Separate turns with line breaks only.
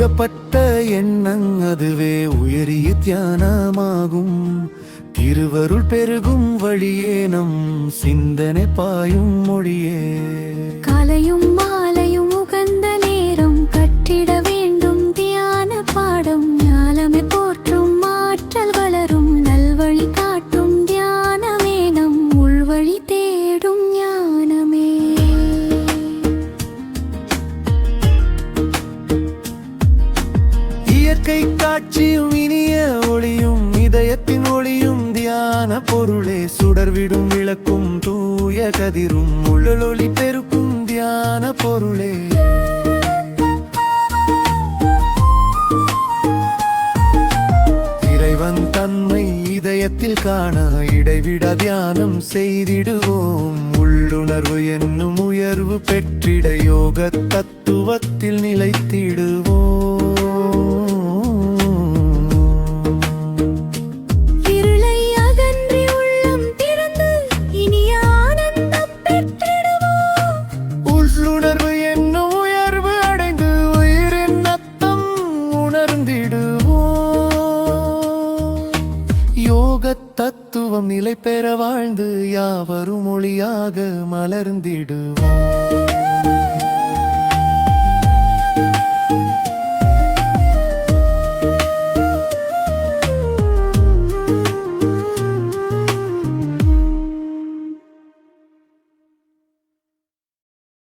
ஒருமுகப்பட்ட எண்ணம் அதுவே உயரிய தியானமாகும். திருவருள் பெருகும் வழியே நம் சிந்தனை பாயும் மொழியே.
காலையும் மாலையும் உகந்த நேரம் கட்டிட வேண்டும் தியான பாடம். ஞானமே போற்றும் ஆற்றல் வளரும் நல்வழி காட்டும் தியானமே நம் உள்வழி தேடும் ஞானமே.
இயற்கை காட்சியும் இனிய ஒளியும் இதயத்தின் ஒளியும் தியான பொருளே. சுடர்விடும் விளக்கும் தூய கதிரும் உள்ளொளி பெருக்கும் தியான பொருளே. இறைவன் தன்மை இதயத்தில் காண இடைவிட தியானம் செய்திடுவோம். உள்ளுணர்வு என்னும் உயர்வு பெற்றிட யோக தத்துவத்தில் நிலைத்திடுவோம். யோக தத்துவம் நிலை பெற வாழ்ந்து யாவரும் ஒளியாக மலர்ந்திடு.